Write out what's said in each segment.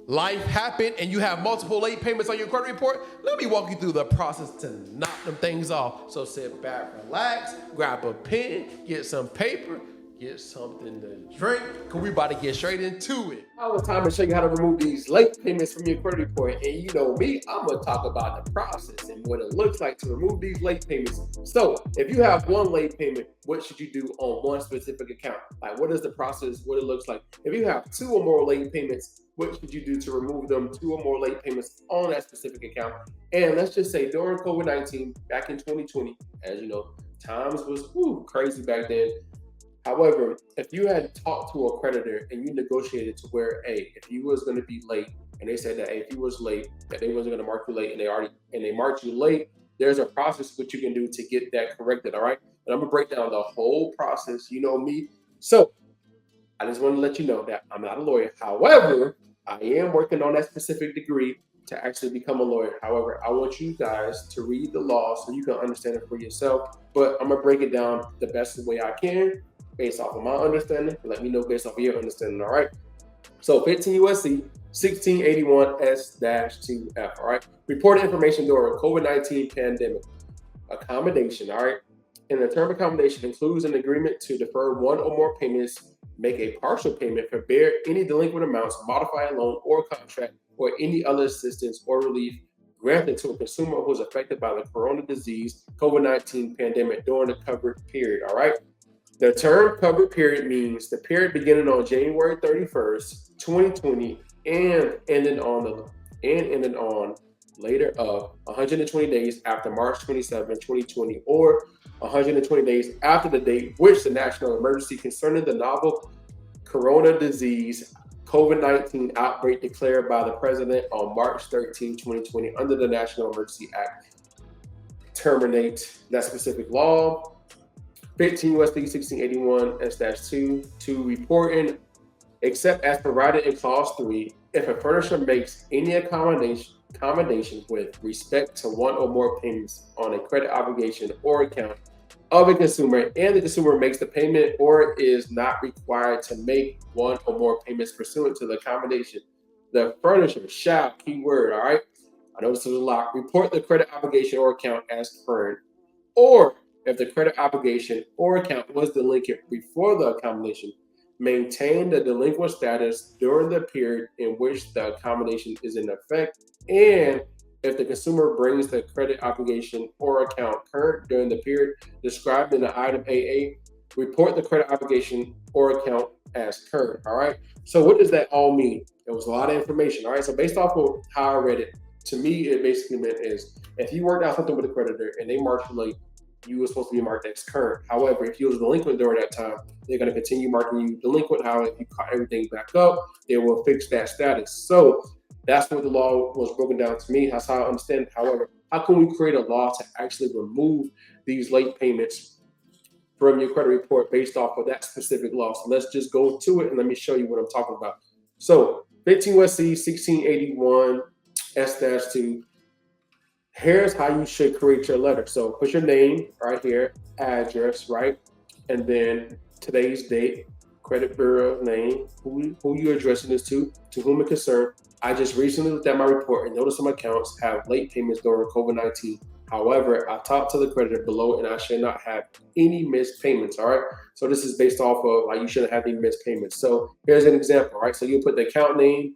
life happened and you have multiple late payments on your credit report, let me walk you through the process to knock them things off. So sit back, relax, grab a pen, get some paper, get something to drink, because we about to get straight into it. Now it's time to show you how to remove these late payments from your credit report. And you know me, I'm going to talk about the process and what it looks like to remove these late payments. So if you have one late payment, what should you do on one specific account? Like, what is the process, what it looks like? If you have two or more late payments, what should you do to remove them, two or more late payments on that specific account? And let's just say during COVID-19, back in 2020, as you know, times was crazy back then. However, if you had talked to a creditor and you negotiated to where, hey, if you was going to be late, and they said that, hey, if you was late, that they wasn't going to mark you late, and they marked you late, there's a process what you can do to get that corrected. All right, and I'm gonna break down the whole process. You know me, so I just want to let you know that I'm not a lawyer. However, I am working on that specific degree to actually become a lawyer. However, I want you guys to read the law so you can understand it for yourself. But I'm gonna break it down the best way I can based off of my understanding. Let me know based off of your understanding. All right. So 15 USC 1681 S-2F. All right. Reported information during COVID-19 pandemic. Accommodation. All right. And the term accommodation includes an agreement to defer one or more payments, make a partial payment, forbear any delinquent amounts, modify a loan or contract, or any other assistance or relief granted to a consumer who was affected by the corona disease COVID-19 pandemic during the covered period. All right. The term covered period means the period beginning on January 31st, 2020, and ending on later of 120 days after March 27, 2020, or 120 days after the date which the national emergency concerning the novel corona disease COVID-19 outbreak declared by the president on March 13, 2020 under the National Emergency Act terminate that specific law. 15 USD 1681 S-2 to reporting, except as provided in clause 3, if a furnisher makes any accommodation with respect to one or more payments on a credit obligation or account of a consumer, and the consumer makes the payment or is not required to make one or more payments pursuant to the accommodation, the furnisher shall, keyword, all right, I know this is a lot, report the credit obligation or account as current, or if the credit obligation or account was delinquent before the accommodation, maintain the delinquent status during the period in which the accommodation is in effect, and if the consumer brings the credit obligation or account current during the period described in the item AA, report the credit obligation or account as current. All right. So what does that all mean? It was a lot of information. All right. So based off of how I read it, to me, it basically meant is if you worked out something with a creditor and they marked you late, you were supposed to be marked as current. However, if you was delinquent during that time, they're going to continue marking you delinquent. However, if you caught everything back up, they will fix that status. So that's what the law was broken down to me. That's how I understand it. However, how can we create a law to actually remove these late payments from your credit report based off of that specific law? So let's just go to it and let me show you what I'm talking about. So 15 USC 1681 S-2. Here's how you should create your letter. So put your name right here, address, right? And then today's date, credit bureau name, who you're addressing this to whom it concerns. I just recently looked at my report and noticed some accounts have late payments during COVID-19. However, I talked to the creditor below and I should not have any missed payments, all right? So this is based off of like you shouldn't have any missed payments. So here's an example, right? So you put the account name,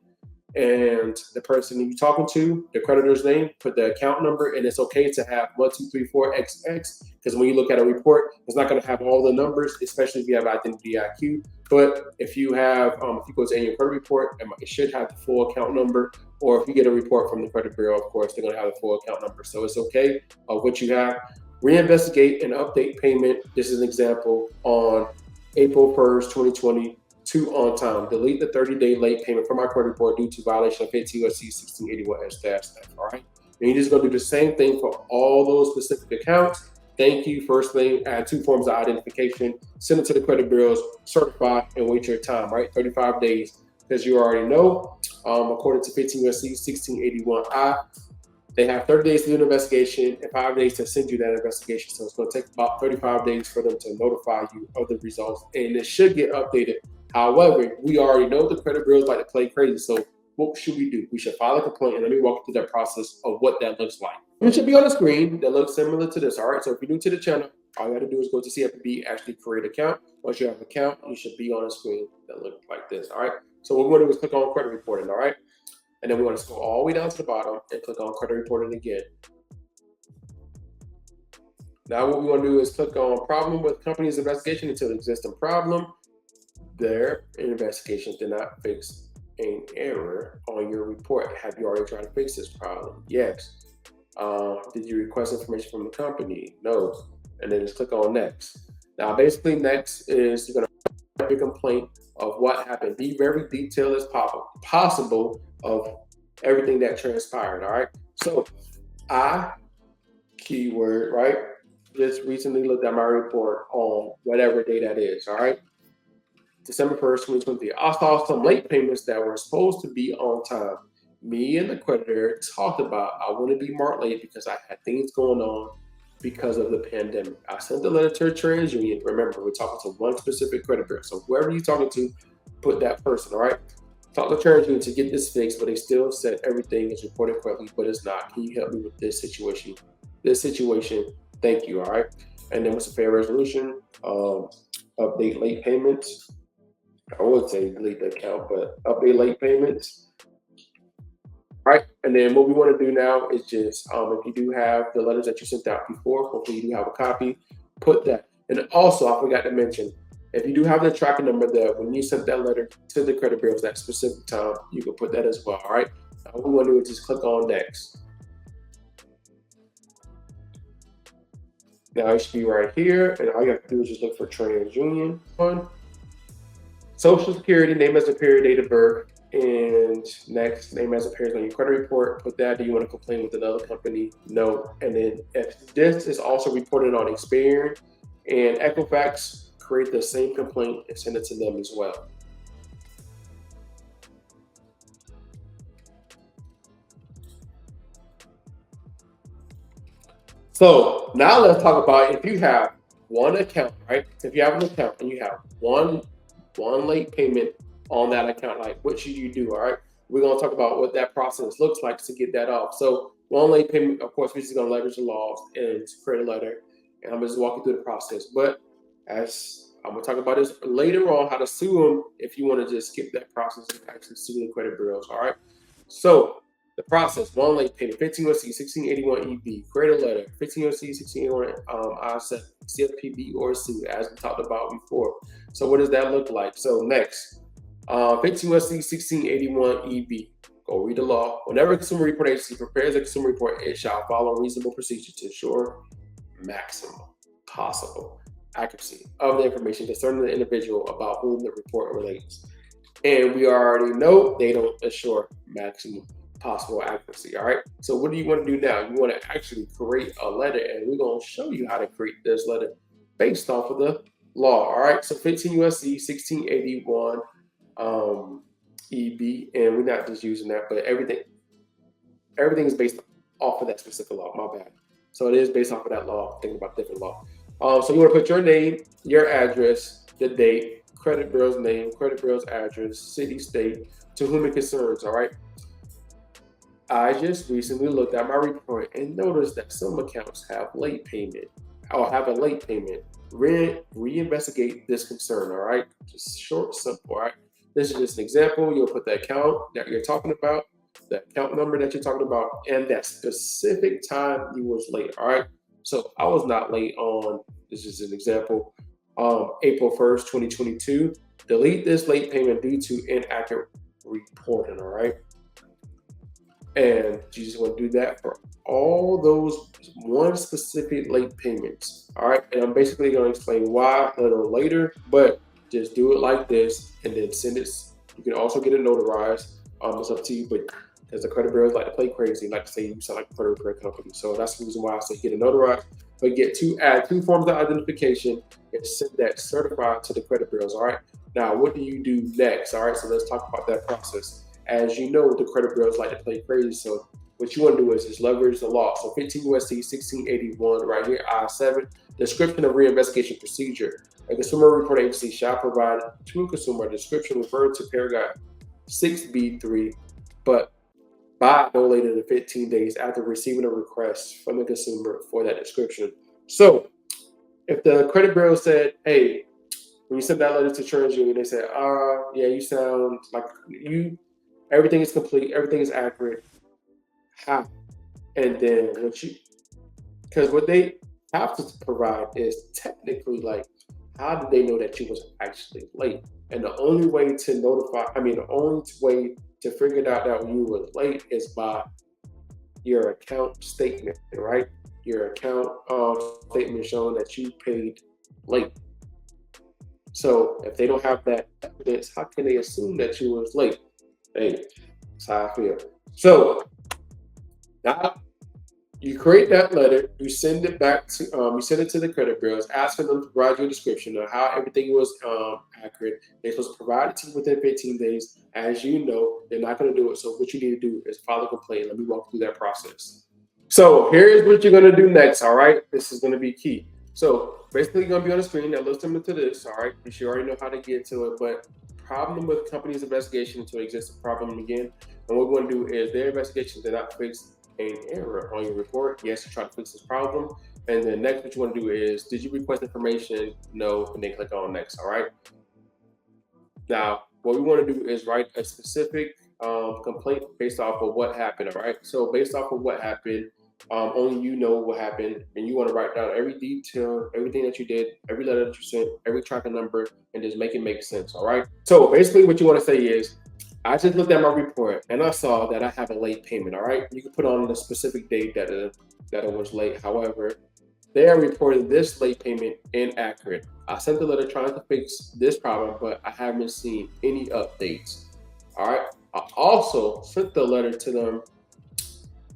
and the person you're talking to, the creditor's name, put the account number, and it's okay to have 1234XX because when you look at a report, it's not going to have all the numbers, especially if you have identity IQ. But if you have, if you go to any credit report, it should have the full account number. Or if you get a report from the credit bureau, of course, they're going to have the full account number. So it's okay of what you have. Reinvestigate and update payment. This is an example on April 1st, 2020. To on time. Delete the 30-day late payment from my credit report due to violation of 15 USC 1681 S-F. All right. And you're just going to do the same thing for all those specific accounts. Thank you. First thing, add 2 forms of identification, send it to the credit bureaus, certify, and wait your time, right? 35 days. Because you already know, according to 15 USC 1681I, they have 30 days to do an investigation and 5 days to send you that investigation. So it's going to take about 35 days for them to notify you of the results. And it should get updated. However, we already know the credit bureaus like to play crazy. So what should we do? We should file a complaint, and let me walk you through that process of what that looks like. It should be on the screen that looks similar to this. All right. So if you're new to the channel, all you got to do is go to CFPB, actually create an account. Once you have an account, you should be on a screen that looks like this. All right. So what we want to do is click on credit reporting. All right. And then we want to scroll all the way down to the bottom and click on credit reporting again. Now what we want to do is click on problem with company's investigation until the existing problem. Their investigation did not fix an error on your report. Have you already tried to fix this problem? Yes. Did you request information from the company? No. And then just click on next. Now basically next is you're going to write your complaint of what happened. Be very detailed as possible of everything that transpired. All right. So I, keyword, right, just recently looked at my report on whatever day that is. All right. December 1st, 2023. I saw some late payments that were supposed to be on time. Me and the creditor talked about I want to be marked late because I had things going on because of the pandemic. I sent the letter to TransUnion. Remember, we're talking to one specific creditor. So whoever you're talking to, put that person, all right? Talk to TransUnion to get this fixed, but they still said everything is reported correctly, but it's not. Can you help me with this situation? Thank you, all right? And then what's a fair resolution? Update late payments. I would say delete the account, but update late payments. Right, and then what we want to do now is just, if you do have the letters that you sent out before, hopefully you do have a copy, put that. And also, I forgot to mention, if you do have the tracking number there, when you sent that letter to the credit bureaus that specific time, you can put that as well, all right? Now, what we want to do is just click on next. Now, it should be right here, and all you have to do is just look for TransUnion one. Social Security, name as a period, date of birth, and next, name as appears on your credit report. Put that. Do you want to complain with another company? No. And then if this is also reported on Experian and Equifax, create the same complaint and send it to them as well. So now let's talk about if you have one account, right? If you have an account and you have one late payment on that account, like what should you do? All right, we're going to talk about what that process looks like to get that off. So one late payment, of course, we're just going to leverage the laws and create a letter, and I'm just walking through the process. But as I'm going to talk about this later on, how to sue them if you want to just skip that process and actually sue the credit bureaus. All right, so the process: one late payment, 15 U.S.C. 1681 EB, create a letter, 15 U.S.C. 1681 I said CFPB or sue, as we talked about before. So what does that look like? So next. 15 U.S.C. 1681 EB. Go read the law. Whenever a consumer report agency prepares a consumer report, it shall follow reasonable procedure to ensure maximum possible accuracy of the information concerning the individual about whom the report relates. And we already know they don't assure maximum possible accuracy. All right. So what do you want to do now? You want to actually create a letter, and we're going to show you how to create this letter based off of the law. All right. So 15 U.S.C. 1681. EB, and we're not just using that, but everything is based off of that specific law. My bad. So it is based off of that law. Thinking about different law. So you want to put your name, your address, the date, credit bureau's name, credit bureau's address, city, state, to whom it concerns. All right. I just recently looked at my report and noticed that some accounts have late payment or have a late payment. Reinvestigate this concern. All right. Just short, simple. All right. This is just an example. You'll put the account that you're talking about, the account number that you're talking about, and that specific time you was late. All right. So I was not late on, this is an example, April 1st, 2022. Delete this late payment due to inaccurate reporting. All right. And you just want to do that for all those one specific late payments. All right. And I'm basically going to explain why a little later, but just do it like this and then send it. You can also get it notarized. It's up to you, but because the credit bureaus like to play crazy, like to say you sound like a credit repair company. So that's the reason why I say get it notarized. But add two forms of identification and send that certified to the credit bureaus. All right. Now, what do you do next? All right. So let's talk about that process. As you know, the credit bureaus like to play crazy. So what you want to do is just leverage the law. So 15 U.S.C. 1681 right here, I-7, description of reinvestigation procedure. A consumer report agency shall provide to a consumer a description referred to paragraph 6B3 but by no later than 15 days after receiving a request from the consumer for that description. So if the credit bureau said, hey, when you sent that letter to TransUnion, they said, yeah, you sound like everything is complete, everything is accurate. How? And then because what they have to provide is technically like, how did they know that you was actually late? And the only way to the only way to figure it out that you were late is by your account statement, right? Your account statement showing that you paid late. So if they don't have that evidence, how can they assume that you was late? Hey, that's how I feel. So now you create that letter, you send it back to you send it to the credit bureaus, asking them to provide you a description of how everything was accurate. They're supposed to provide it to you within 15 days. As you know, they're not going to do it. So what you need to do is file a complaint. Let me walk through that process. So here's what you're going to do next. All right, this is going to be key. So basically, you're going to be on the screen that looks similar to this. All right, because you already know how to get to it. But problem with companies' investigation until it exists a problem again. And what we want to do is their investigations did not fix an error on your report. Yes, you try to fix this problem. And then next, what you want to do is, did you request information? No, and then click on next. All right. Now, what we want to do is write a specific complaint based off of what happened. All right. So based off of what happened, only you know what happened, and you want to write down every detail, everything that you did, every letter that you sent, every tracking number, and just make it make sense. All right. So basically, what you want to say is, I just looked at my report and I saw that I have a late payment. All right, you can put on the specific date that it was late. However, they are reporting this late payment inaccurate. I sent the letter trying to fix this problem, but I haven't seen any updates. All right. I also sent the letter to them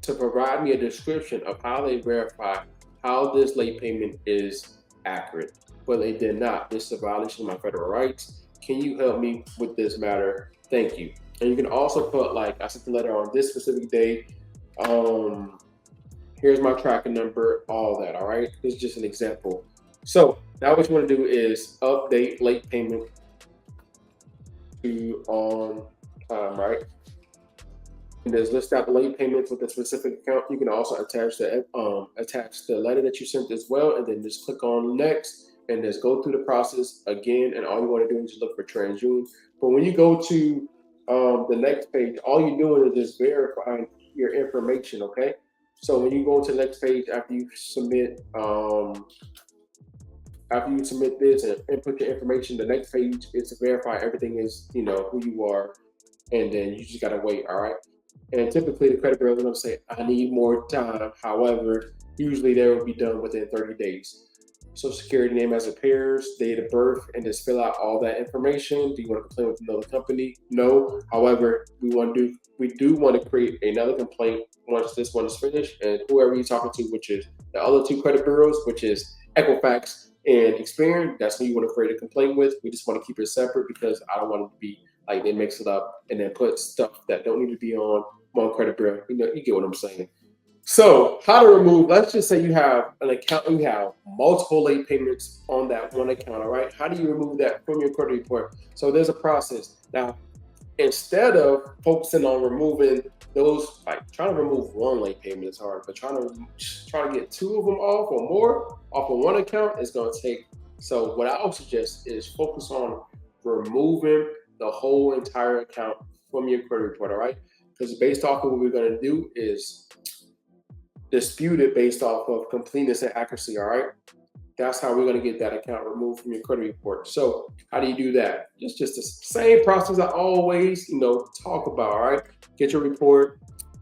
to provide me a description of how they verify how this late payment is accurate, but they did not. This is a violation of my federal rights. Can you help me with this matter? Thank you. And you can also put like, I sent the letter on this specific day. Here's my tracking number, all that. All right. This is just an example. So now what you want to do is update late payment to on time, right? And just list out the late payments with a specific account. You can also attach the letter that you sent as well, and then just click on next and just go through the process again. And all you want to do is just look for TransUnion. But when you go to the next page, all you're doing is just verifying your information. Okay. So when you go to the next page after you submit this and input your information, the next page is to verify everything is who you are, and then you just gotta wait. All right. And typically the credit bureau is going to say, I need more time. However, usually they will be done within 30 days. Social Security name as it appears, date of birth, and just fill out all that information. Do you want to complain with another company? No. However, we do want to create another complaint once this one is finished. And whoever you're talking to, which is the other two credit bureaus, which is Equifax and Experian, that's who you want to create a complaint with. We just want to keep it separate because I don't want it to be like they mix it up and then put stuff that don't need to be on one credit bureau. You get what I'm saying. So how to remove, let's just say you have an account, you have multiple late payments on that one account, all right? How do you remove that from your credit report? So there's a process. Now, instead of focusing on removing those, like trying to remove one late payment is hard, but trying to get two of them off or more off of one account is going to take. So what I would suggest is focus on removing the whole entire account from your credit report, all right? Because based off of what we're going to do is dispute it based off of completeness and accuracy, all right? That's how we're going to get that account removed from your credit report. So how do you do that? It's just the same process I always, talk about, all right? Get your report,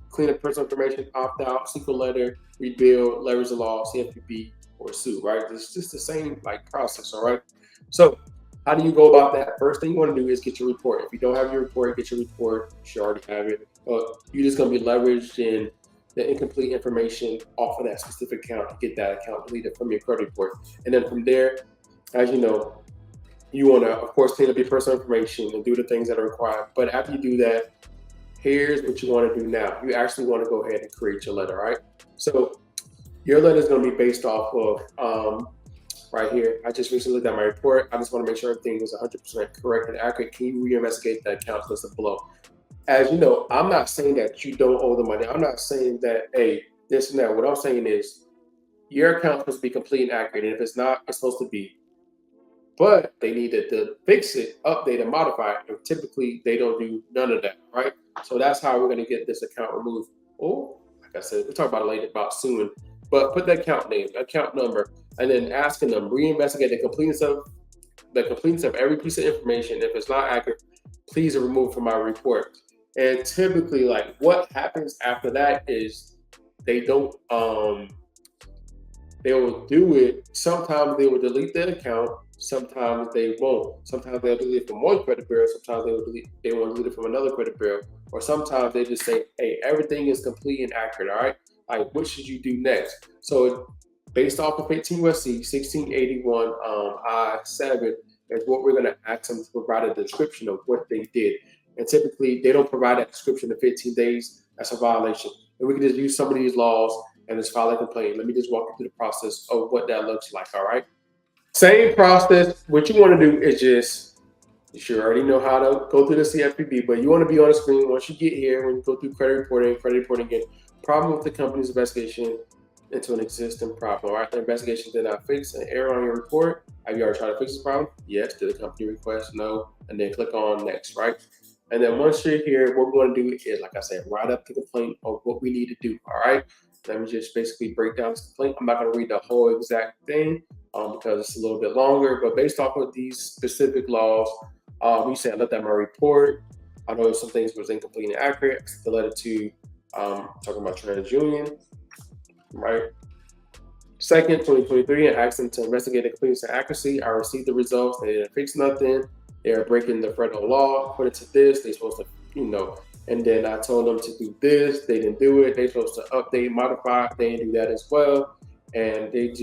clean up personal information, opt out, seek a letter, rebuild, leverage the law, CFPB, or sue, right? It's just the same process, all right? So how do you go about that? First thing you want to do is get your report. If you don't have your report, get your report. You should already have it. You're just going to be leveraged in the incomplete information off of that specific account to get that account deleted from your credit report. And then from there, as you know, you want to, of course, clean up your personal information and do the things that are required. But after you do that, here's what you want to do now. You actually want to go ahead and create your letter, right? So your letter is going to be based off of right here. I just recently looked at my report. I just want to make sure everything is 100% correct and accurate. Can you reinvestigate the accounts listed below? as you know, I'm not saying that you don't owe the money. I'm not saying that, hey, this and that. What I'm saying is your account's supposed to be complete and accurate. And if it's not, it's supposed to be. But they needed to fix it, update, and modify it. And typically, they don't do none of that, right? So that's how we're going to get this account removed. Or, like I said, we'll talk about it later, about soon. But put the account name, account number, and then asking them, reinvestigate the completeness of every piece of information. If it's not accurate, please remove from my report. And typically, like what happens after that is they don't they will do it. Sometimes they will delete the account. Sometimes they won't. Sometimes they'll delete it from one credit bureau. Sometimes they won't delete it from another credit bureau. Or sometimes they just say, hey, everything is complete and accurate. All right. Like, what should you do next? So based off of 18 USC 1681 I-7 is what we're going to ask them to provide a description of what they did. And typically, they don't provide that description in 15 days. That's a violation. And we can just use some of these laws and just file a complaint. Let me just walk you through the process of what that looks like, all right? Same process. What you want to do is just, you should already know how to go through the CFPB, but you want to be on the screen once you get here, when you go through credit reporting again, problem with the company's investigation into an existing problem. All right, the investigation did not fix an error on your report. Have you already tried to fix this problem? Yes. Did the company request? No. And then click on next, right? And then once you're here, what we want to do is, like I said, write up the complaint of what we need to do, all right? Let me just basically break down this complaint. I'm not going to read the whole exact thing because it's a little bit longer, but based off of these specific laws, we said, let that my report. I know some things was incomplete and accurate. The letter to talking about TransUnion, right? 2nd, 2023, and asked them to investigate the completeness and accuracy. I received the results. They didn't fix nothing. They're breaking the federal law. According to this, they're supposed to, and then I told them to do this. They didn't do it. They're supposed to update, modify. They didn't do that as well. And they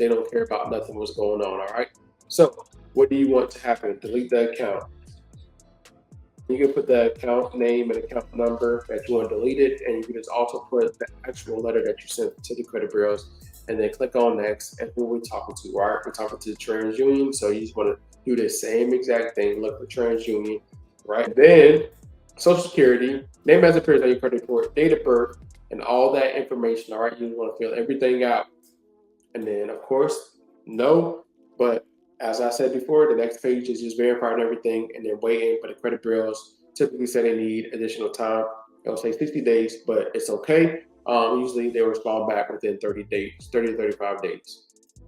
don't care about nothing what's going on, all right? So what do you want to happen? Delete the account. You can put the account name and account number that you want to delete it, and you can just also put the actual letter that you sent to the credit bureaus, and then click on next. And who we're talking to, right? We're talking to TransUnion, so you just want to do the same exact thing. Look for TransUnion, right? And then Social Security, name as appears on your credit report, date of birth, and all that information. All right, you just want to fill everything out, and then of course, no, but as I said before, the next page is just verifying everything and then waiting for the credit bureaus. Typically say they need additional time. It'll say 60 days, but it's okay. Usually they respond back within 30 days, 30 to 35 days.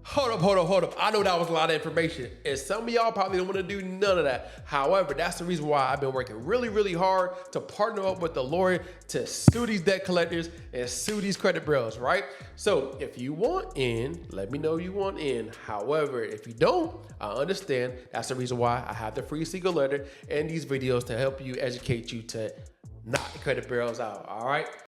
Hold up. I know that was a lot of information, and some of y'all probably don't want to do none of that. However, that's the reason why I've been working really, really hard to partner up with the lawyer to sue these debt collectors and sue these credit bureaus, right? So if you want in, let me know you want in. However, if you don't, I understand. That's the reason why I have the free Segal letter and these videos to help you, educate you to knock the credit bureaus out, all right?